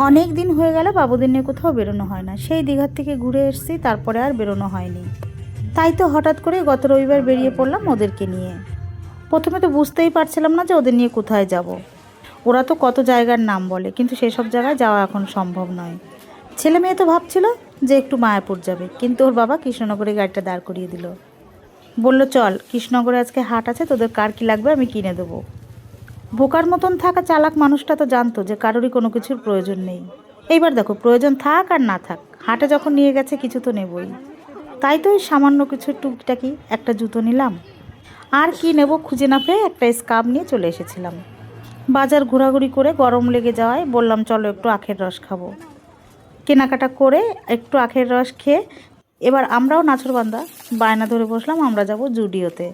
অনেক দিন হয়ে গেল বাবুদের নিয়ে কোথাও বেরোনো হয় না। সেই দীঘার থেকে ঘুরে এসেছি, তারপরে আর বেরোনো হয়নি। তাই তো হঠাৎ করে গত রবিবার বেরিয়ে পড়লাম ওদেরকে নিয়ে। প্রথমে তো বুঝতেই পারছিলাম না যে ওদের নিয়ে কোথায় যাব। ওরা তো কত জায়গার নাম বলে, কিন্তু সেসব জায়গায় যাওয়া এখন সম্ভব নয়। ছেলে মেয়ে তো ভাবছিল যে একটু মায়াপুর যাবে, কিন্তু ওর বাবা কৃষ্ণনগরে গাড়িটা দাঁড় করিয়ে দিল। বলল, চল কৃষ্ণনগরে আজকে হাট আছে, তোদের কার কী লাগবে আমি কিনে দেবো। বোকার মতন থাকা চালাক মানুষটা তো জানতো যে কারোরই কোনো কিছুর প্রয়োজন নেই। এইবার দেখো, প্রয়োজন থাক আর না থাক, হাটে যখন নিয়ে গেছে কিছু তো নেবই। তাই তো ওই সামান্য কিছু টুকটাকি একটা জুতো নিলাম। আর কি নেব খুঁজে না পেয়ে একটা স্কার্ফ নিয়ে চলে এসেছিলাম। বাজার ঘোরাঘুরি করে গরম লেগে যাওয়ায় বললাম, চলো একটু আখের রস খাবো। কেনাকাটা করে একটু আখের রস খেয়ে এবার আমরাও নাছোড়বান্দা বায়না ধরে বসলাম আমরা যাব জুডিওতে।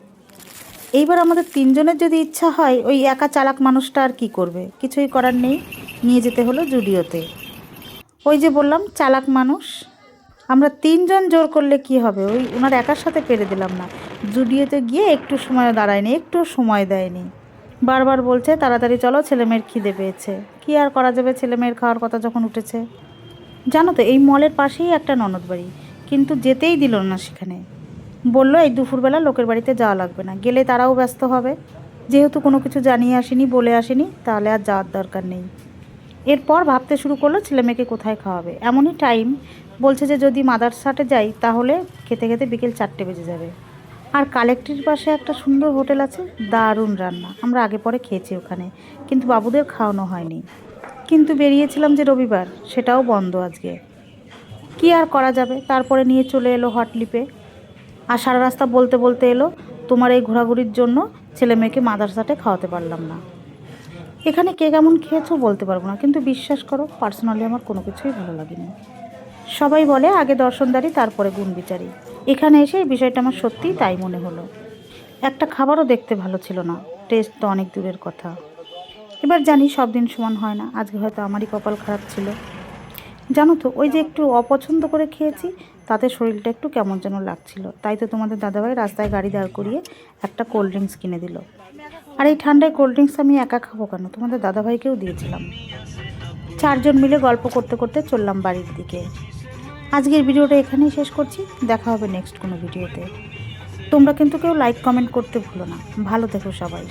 এইবার আমাদের তিনজনের যদি ইচ্ছা হয়, ওই একা চালাক মানুষটা আর কি করবে, কিছুই করার নেই, নিয়ে যেতে হলো জুডিওতে। ওই যে বললাম চালাক মানুষ, আমরা তিনজন জোর করলে কি হবে, ওই ওনার একার সাথে পেরে দিলাম না। জুডিওতে গিয়ে একটু সময় দাঁড়ায়নি, একটু সময় দেয়নি। বারবার বলছে তাড়াতাড়ি চলো, ছেলেমেয়ের খিদে পেয়েছে। কি আর করা যাবে, ছেলেমেয়ের খাওয়ার কথা যখন উঠেছে। জানো তো, এই মলের পাশেই একটা ননদ বাড়ি, কিন্তু যেতেই দিল না সেখানে। বলল এই দুপুরবেলা লোকের বাড়িতে যাওয়া লাগবে না, গেলে তারাও ব্যস্ত হবে। যেহেতু কোনো কিছু জানিয়ে আসেনি, বলে আসেনি, তাহলে আর যাওয়ার দরকার নেই। এরপর ভাবতে শুরু করলো ছেলেমেয়েকে কোথায় খাওয়াবে। এমনই টাইম বলছে যে যদি মাদারসাটে যাই তাহলে খেতে খেতে বিকেল 4টে বেজে যাবে। আর কালেক্টরির পাশে একটা সুন্দর হোটেল আছে, দারুণ রান্না, আমরা আগে পরে খেয়েছি ওখানে, কিন্তু বাবুদের খাওয়ানো হয়নি। কিন্তু বেরিয়েছিলাম যে রবিবার, সেটাও বন্ধ আজকে। কি আর করা যাবে, তারপরে নিয়ে চলে এলো হটলিপে। আর সারা রাস্তা বলতে বলতে এলো, তোমার এই ঘোরাঘুরির জন্য ছেলে মেয়েকে মাদারসাটে খাওয়াতে পারলাম না। এখানে কে কেমন খেয়েছো বলতে পারবো না, কিন্তু বিশ্বাস করো পার্সোনালি আমার কোনো কিছুই ভালো লাগেনি। সবাই বলে আগে দর্শনদারি তারপরে গুণ বিচারি, এখানে এসে এই বিষয়টা আমার সত্যিই তাই মনে হলো। একটা খাবারও দেখতে ভালো ছিল না, টেস্ট তো অনেক দূরের কথা। এবার জানি সব দিন সমান হয় না, আজকে হয়তো আমারই কপাল খারাপ ছিল। জানো তো, ওই যে একটু অপছন্দ করে খেয়েছি, তাতে শরীরটা একটু কেমন যেন লাগছিল। তাই তো তোমাদের দাদাভাই রাস্তায় গাড়ি দাঁড় করিয়ে একটা কোল্ড ড্রিঙ্কস কিনে দিল। আর এই ঠান্ডায় কোল্ড ড্রিঙ্কস আমি একা খাবো কেন, তোমাদের দাদাভাইকেও দিয়েছিলাম। 4জন মিলে গল্প করতে করতে চললাম বাড়ির দিকে। আজকের ভিডিওটা এখানেই শেষ করছি, দেখা হবে নেক্সট কোনো ভিডিওতে। তোমরা কিন্তু কেউ লাইক কমেন্ট করতে ভুলো না। ভালো থেকো সবাই।